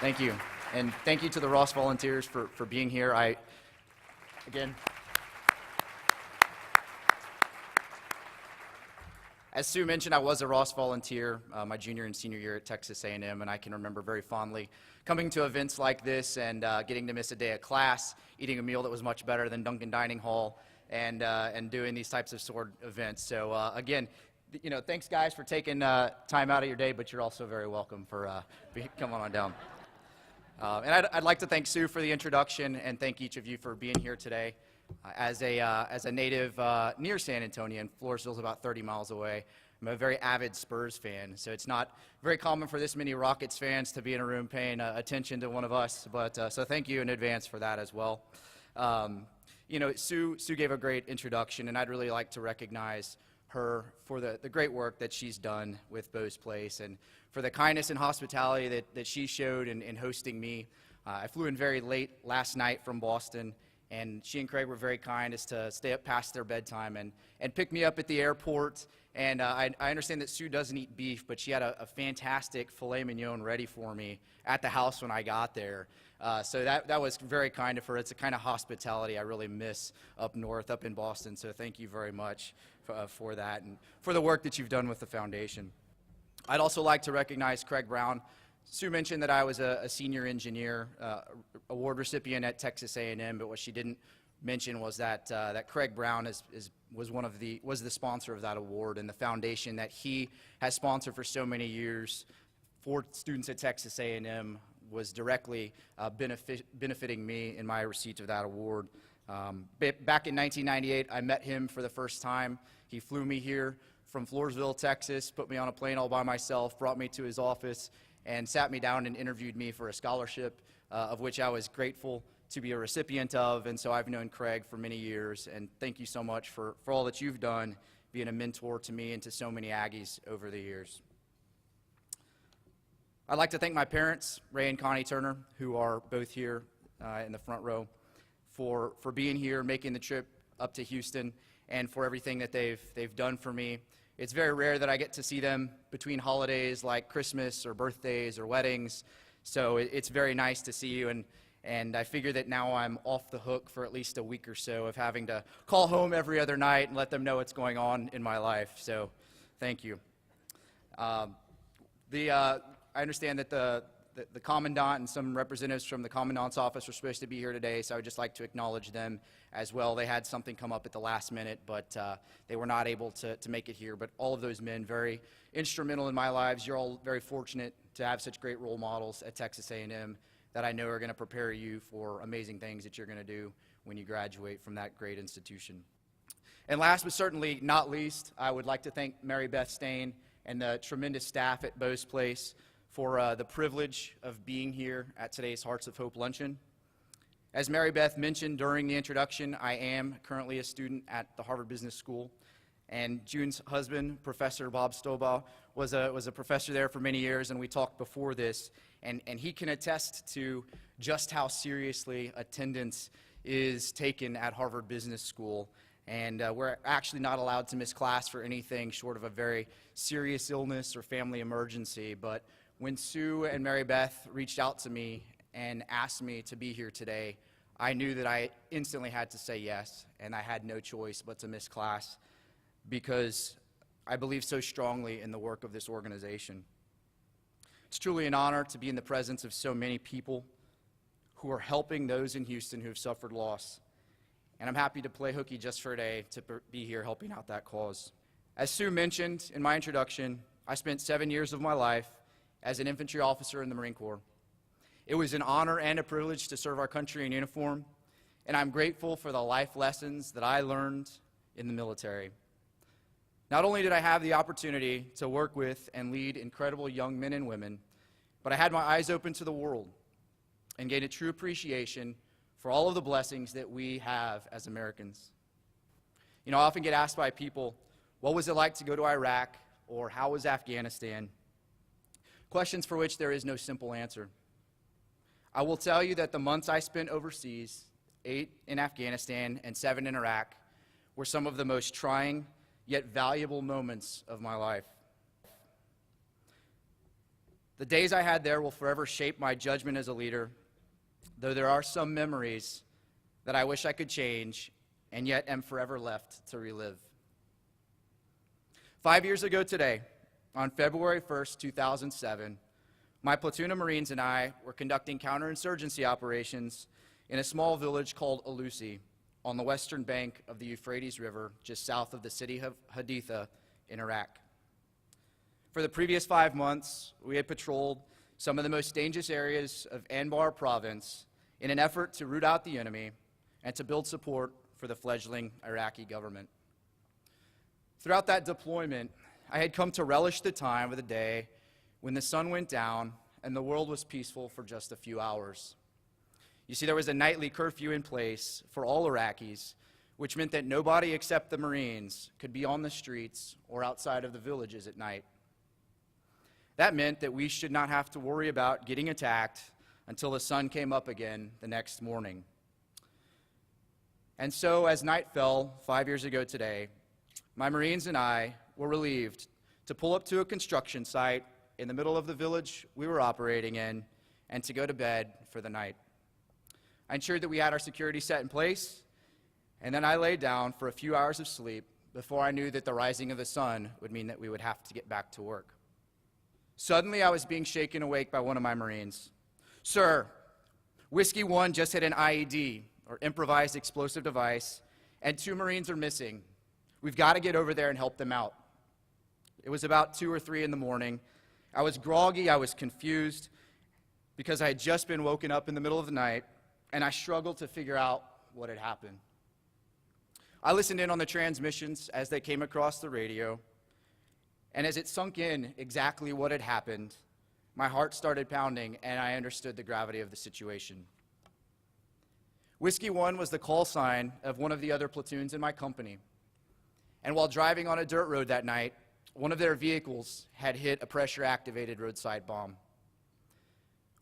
Thank you. And thank you to the Ross volunteers for being here. Again, as Sue mentioned, I was a Ross volunteer my junior and senior year at Texas A&M, and I can remember very fondly coming to events like this and getting to miss a day of class, eating a meal that was much better than Duncan Dining Hall, and doing these types of sword events. So again, thanks guys for taking time out of your day, but you're also very welcome for coming on down. And I'd like to thank Sue for the introduction and thank each of you for being here today. As a native near San Antonio, and Floresville's about 30 miles away, I'm a very avid Spurs fan, so it's not very common for this many Rockets fans to be in a room paying attention to one of us, but so thank you in advance for that as well. Sue gave a great introduction, and I'd really like to recognize her for the great work that she's done with Bo's Place and for the kindness and hospitality that she showed in hosting me. I flew in very late last night from Boston, and she and Craig were very kind as to stay up past their bedtime and pick me up at the airport. And I understand that Sue doesn't eat beef, but she had a fantastic filet mignon ready for me at the house when I got there. So that was very kind of her. It's a kind of hospitality I really miss up north, up in Boston. So thank you very much for that and for the work that you've done with the foundation. I'd also like to recognize Craig Brown. Sue mentioned that I was a senior engineer award recipient at Texas A&M, but what she didn't mention was that Craig Brown was the sponsor of that award, and the foundation that he has sponsored for so many years for students at Texas A&M was directly benefiting me in my receipt of that award. Back in 1998, I met him for the first time. He flew me here from Floresville, Texas, put me on a plane all by myself, brought me to his office, and sat me down and interviewed me for a scholarship, of which I was grateful to be a recipient of. And so I've known Craig for many years, and thank you so much for all that you've done, being a mentor to me and to so many Aggies over the years. I'd like to thank my parents, Ray and Connie Turner, who are both here in the front row, for being here, making the trip up to Houston, and for everything that they've done for me. It's very rare that I get to see them between holidays like Christmas or birthdays or weddings, so it's very nice to see you, and I figure that now I'm off the hook for at least a week or so of having to call home every other night and let them know what's going on in my life, so thank you. I understand that the Commandant and some representatives from the Commandant's office were supposed to be here today, so I would just like to acknowledge them as well. They had something come up at the last minute, but they were not able to make it here. But all of those men, very instrumental in my lives. You're all very fortunate to have such great role models at Texas A&M that I know are going to prepare you for amazing things that you're going to do when you graduate from that great institution. And last but certainly not least, I would like to thank Mary Beth Stain and the tremendous staff at Bo's Place for the privilege of being here at today's Hearts of Hope Luncheon. As Mary Beth mentioned during the introduction, I am currently a student at the Harvard Business School, and June's husband, Professor Bob Stobaugh, was a professor there for many years, and we talked before this, and he can attest to just how seriously attendance is taken at Harvard Business School, and we're actually not allowed to miss class for anything short of a very serious illness or family emergency. But when Sue and Mary Beth reached out to me and asked me to be here today, I knew that I instantly had to say yes, and I had no choice but to miss class because I believe so strongly in the work of this organization. It's truly an honor to be in the presence of so many people who are helping those in Houston who have suffered loss, and I'm happy to play hooky just for a day to be here helping out that cause. As Sue mentioned in my introduction, I spent 7 years of my life as an infantry officer in the Marine Corps. It was an honor and a privilege to serve our country in uniform, and I'm grateful for the life lessons that I learned in the military. Not only did I have the opportunity to work with and lead incredible young men and women, but I had my eyes open to the world and gained a true appreciation for all of the blessings that we have as Americans. I often get asked by people, what was it like to go to Iraq, or how was Afghanistan? Questions for which there is no simple answer. I will tell you that the months I spent overseas, 8 in Afghanistan and 7 in Iraq, were some of the most trying yet valuable moments of my life. The days I had there will forever shape my judgment as a leader, though there are some memories that I wish I could change and yet am forever left to relive. 5 years ago today, on February 1st, 2007, my platoon of Marines and I were conducting counterinsurgency operations in a small village called Alusi on the western bank of the Euphrates River, just south of the city of Haditha in Iraq. For the previous 5 months, we had patrolled some of the most dangerous areas of Anbar province in an effort to root out the enemy and to build support for the fledgling Iraqi government. Throughout that deployment, I had come to relish the time of the day when the sun went down and the world was peaceful for just a few hours. You see, there was a nightly curfew in place for all Iraqis, which meant that nobody except the Marines could be on the streets or outside of the villages at night. That meant that we should not have to worry about getting attacked until the sun came up again the next morning. And so, as night fell 5 years ago today, my Marines and I were relieved to pull up to a construction site in the middle of the village we were operating in and to go to bed for the night. I ensured that we had our security set in place, and then I laid down for a few hours of sleep before I knew that the rising of the sun would mean that we would have to get back to work. Suddenly, I was being shaken awake by one of my Marines. "Sir, Whiskey 1 just hit an IED, or improvised explosive device, and 2 Marines are missing. We've got to get over there and help them out." It was about 2 or 3 in the morning. I was groggy, I was confused, because I had just been woken up in the middle of the night, and I struggled to figure out what had happened. I listened in on the transmissions as they came across the radio, and as it sunk in exactly what had happened, my heart started pounding, and I understood the gravity of the situation. Whiskey 1 was the call sign of one of the other platoons in my company, and while driving on a dirt road that night, one of their vehicles had hit a pressure-activated roadside bomb.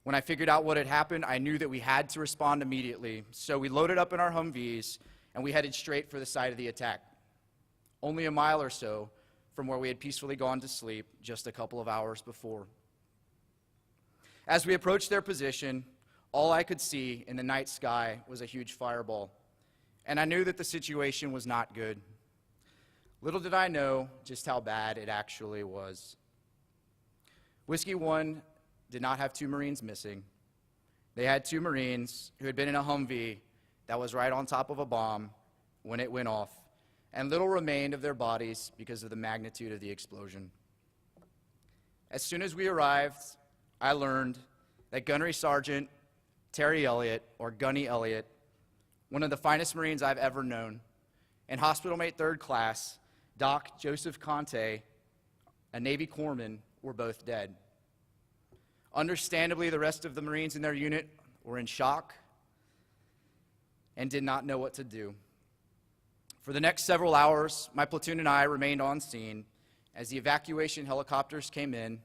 When I figured out what had happened, I knew that we had to respond immediately, so we loaded up in our Humvees and we headed straight for the site of the attack, only a mile or so from where we had peacefully gone to sleep just a couple of hours before. As we approached their position, all I could see in the night sky was a huge fireball, and I knew that the situation was not good. Little did I know just how bad it actually was. Whiskey 1 did not have 2 Marines missing. They had 2 Marines who had been in a Humvee that was right on top of a bomb when it went off, and little remained of their bodies because of the magnitude of the explosion. As soon as we arrived, I learned that Gunnery Sergeant Terry Elliott, or Gunny Elliott, one of the finest Marines I've ever known, and Hospital Mate 3rd Class Doc Joseph Conte, a Navy corpsman, were both dead. Understandably, the rest of the Marines in their unit were in shock and did not know what to do. For the next several hours, my platoon and I remained on scene as the evacuation helicopters came in,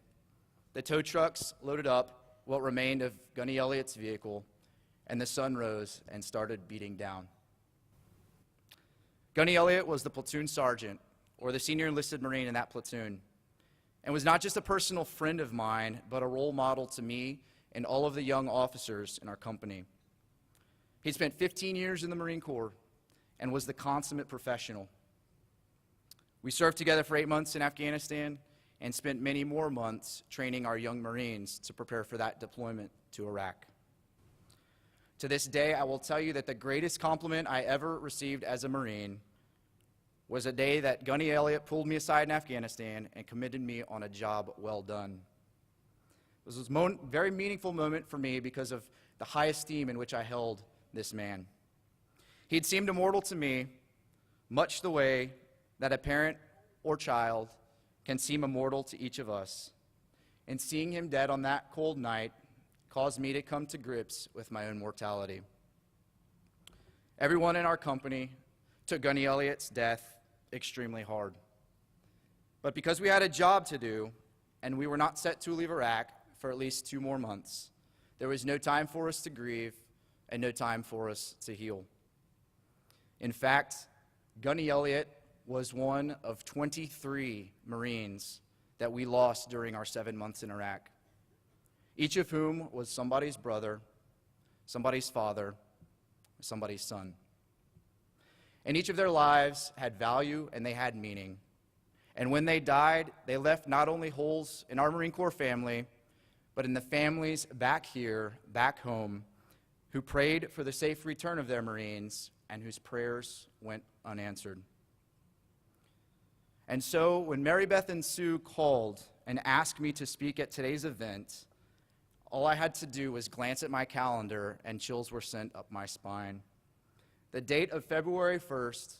the tow trucks loaded up what remained of Gunny Elliott's vehicle, and the sun rose and started beating down. Gunny Elliott was the platoon sergeant, or the senior enlisted Marine in that platoon, and was not just a personal friend of mine, but a role model to me and all of the young officers in our company. He spent 15 years in the Marine Corps and was the consummate professional. We served together for 8 months in Afghanistan and spent many more months training our young Marines to prepare for that deployment to Iraq. To this day, I will tell you that the greatest compliment I ever received as a Marine was a day that Gunny Elliott pulled me aside in Afghanistan and commended me on a job well done. This was a very meaningful moment for me because of the high esteem in which I held this man. He'd seemed immortal to me, much the way that a parent or child can seem immortal to each of us. And seeing him dead on that cold night caused me to come to grips with my own mortality. Everyone in our company took Gunny Elliott's death extremely hard. But because we had a job to do, and we were not set to leave Iraq for at least 2 more months, there was no time for us to grieve and no time for us to heal. In fact, Gunny Elliott was one of 23 Marines that we lost during our 7 months in Iraq. each of whom was somebody's brother, somebody's father, somebody's son. And each of their lives had value and they had meaning. And when they died, they left not only holes in our Marine Corps family, but in the families back here, back home, who prayed for the safe return of their Marines and whose prayers went unanswered. And so when Mary Beth and Sue called and asked me to speak at today's event, all I had to do was glance at my calendar and chills were sent up my spine. The date of February 1st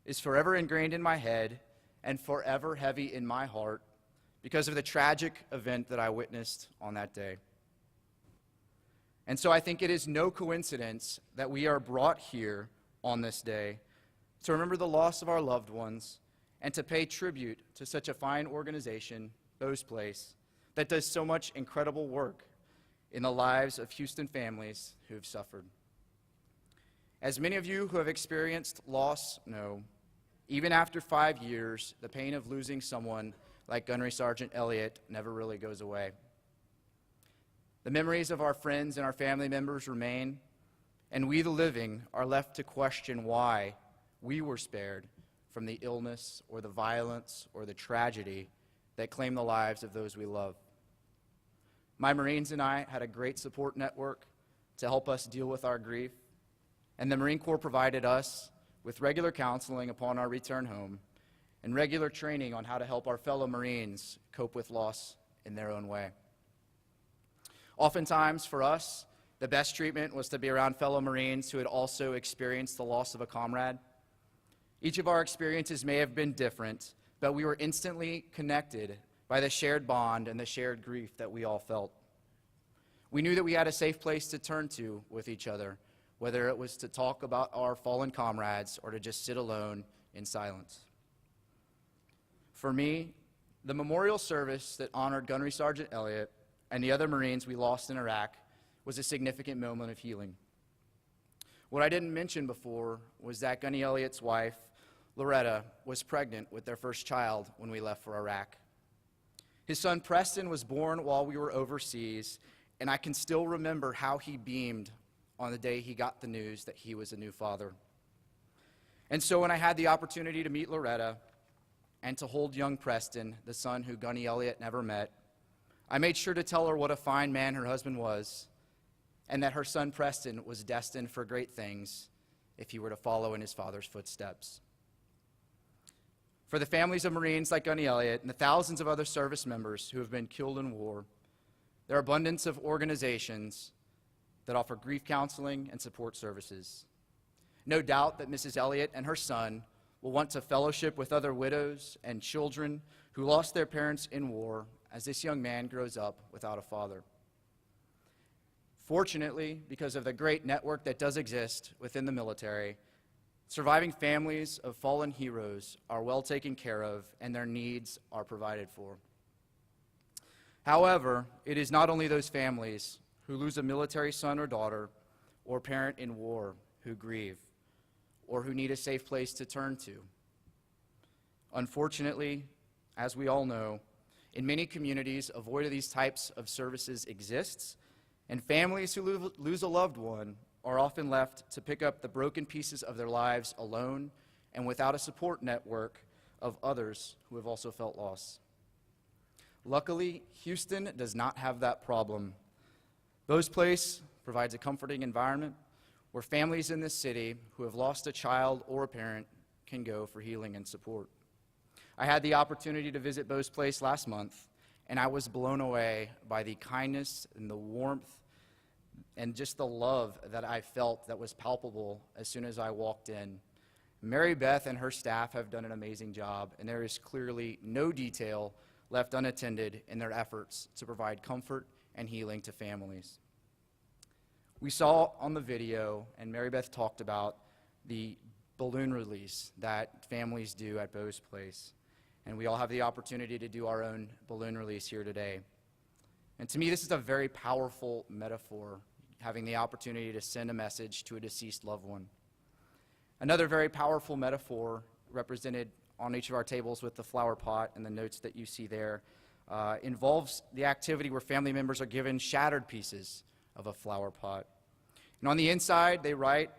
is forever ingrained in my head and forever heavy in my heart because of the tragic event that I witnessed on that day. And so I think it is no coincidence that we are brought here on this day to remember the loss of our loved ones and to pay tribute to such a fine organization, Bo's Place, that does so much incredible work in the lives of Houston families who have suffered. As many of you who have experienced loss know, even after 5 years, the pain of losing someone like Gunnery Sergeant Elliott never really goes away. The memories of our friends and our family members remain, and we, the living, are left to question why we were spared from the illness or the violence or the tragedy that claimed the lives of those we love. My Marines and I had a great support network to help us deal with our grief, and the Marine Corps provided us with regular counseling upon our return home and regular training on how to help our fellow Marines cope with loss in their own way. Oftentimes for us, the best treatment was to be around fellow Marines who had also experienced the loss of a comrade. Each of our experiences may have been different, but we were instantly connected by the shared bond and the shared grief that we all felt. We knew that we had a safe place to turn to with each other, whether it was to talk about our fallen comrades or to just sit alone in silence. For me, the memorial service that honored Gunnery Sergeant Elliott and the other Marines we lost in Iraq was a significant moment of healing. What I didn't mention before was that Gunny Elliott's wife, Loretta, was pregnant with their first child when we left for Iraq. His son Preston was born while we were overseas, and I can still remember how he beamed on the day he got the news that he was a new father. And so when I had the opportunity to meet Loretta and to hold young Preston, the son who Gunny Elliott never met, I made sure to tell her what a fine man her husband was and that her son Preston was destined for great things if he were to follow in his father's footsteps. For the families of Marines like Gunny Elliott and the thousands of other service members who have been killed in war, there are abundance of organizations that offer grief counseling and support services. No doubt that Mrs. Elliott and her son will want to fellowship with other widows and children who lost their parents in war as this young man grows up without a father. Fortunately, because of the great network that does exist within the military, surviving families of fallen heroes are well taken care of and their needs are provided for. However, it is not only those families who lose a military son or daughter or parent in war who grieve or who need a safe place to turn to. Unfortunately, as we all know, in many communities, a void of these types of services exists, and families who lose a loved one are often left to pick up the broken pieces of their lives alone and without a support network of others who have also felt loss. Luckily, Houston does not have that problem. Bo's Place provides a comforting environment where families in this city who have lost a child or a parent can go for healing and support. I had the opportunity to visit Bo's Place last month, and I was blown away by the kindness and the warmth and just the love that I felt that was palpable as soon as I walked in. Mary Beth and her staff have done an amazing job, and there is clearly no detail left unattended in their efforts to provide comfort and healing to families. We saw on the video, and Mary Beth talked about, the balloon release that families do at Bo's Place. And we all have the opportunity to do our own balloon release here today. And to me, this is a very powerful metaphor, having the opportunity to send a message to a deceased loved one. Another very powerful metaphor represented on each of our tables with the flower pot and the notes that you see there involves the activity where family members are given shattered pieces of a flower pot. And on the inside, they write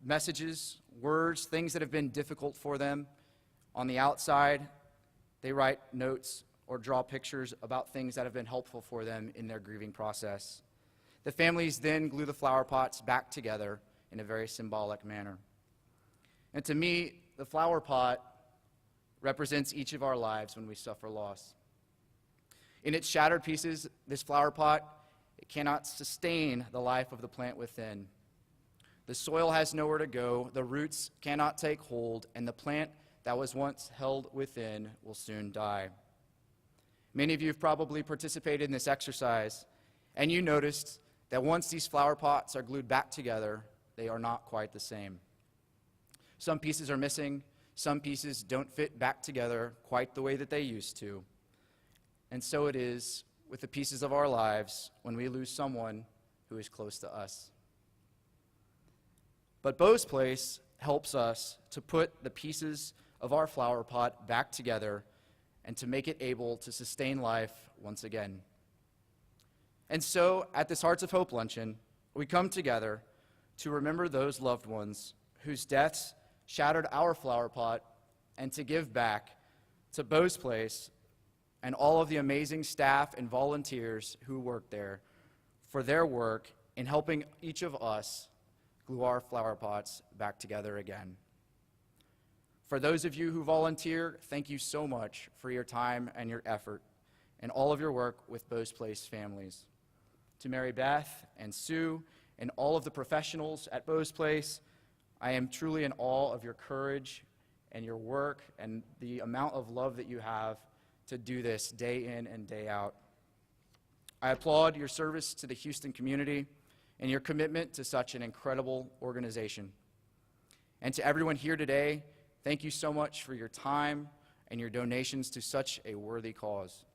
messages, words, things that have been difficult for them. On the outside, they write notes or draw pictures about things that have been helpful for them in their grieving process. The families then glue the flower pots back together in a very symbolic manner. And to me, the flower pot represents each of our lives when we suffer loss. In its shattered pieces, this flower pot, it cannot sustain the life of the plant within. The soil has nowhere to go, the roots cannot take hold, and the plant that was once held within will soon die. Many of you have probably participated in this exercise, and you noticed that once these flower pots are glued back together, they are not quite the same. Some pieces are missing, some pieces don't fit back together quite the way that they used to. And so it is with the pieces of our lives when we lose someone who is close to us. But Beau's Place helps us to put the pieces of our flower pot back together and to make it able to sustain life once again. And so, at this Hearts of Hope Luncheon, we come together to remember those loved ones whose deaths shattered our flower pot and to give back to Beau's Place and all of the amazing staff and volunteers who work there for their work in helping each of us glue our flower pots back together again. For those of you who volunteer, thank you so much for your time and your effort and all of your work with Beau's Place families. To Mary Beth and Sue and all of the professionals at Beau's Place, I am truly in awe of your courage and your work and the amount of love that you have to do this day in and day out. I applaud your service to the Houston community and your commitment to such an incredible organization. And to everyone here today, thank you so much for your time and your donations to such a worthy cause.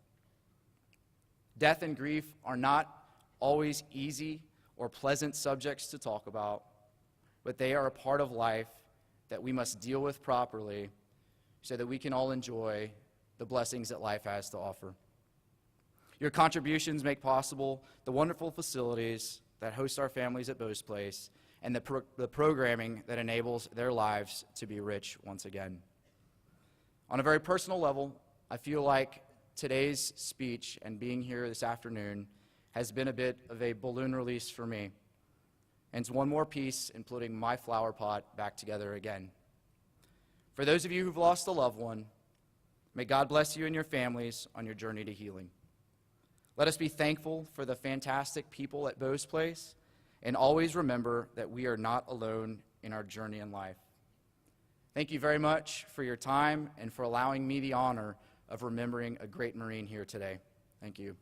Death and grief are not always easy or pleasant subjects to talk about, but they are a part of life that we must deal with properly so that we can all enjoy the blessings that life has to offer. Your contributions make possible the wonderful facilities that host our families at Beau's Place and the programming that enables their lives to be rich once again. On a very personal level, I feel like today's speech and being here this afternoon has been a bit of a balloon release for me. And it's one more piece in putting my flower pot back together again. For those of you who've lost a loved one, may God bless you and your families on your journey to healing. Let us be thankful for the fantastic people at Beau's Place, and always remember that we are not alone in our journey in life. Thank you very much for your time and for allowing me the honor of remembering a great Marine here today. Thank you.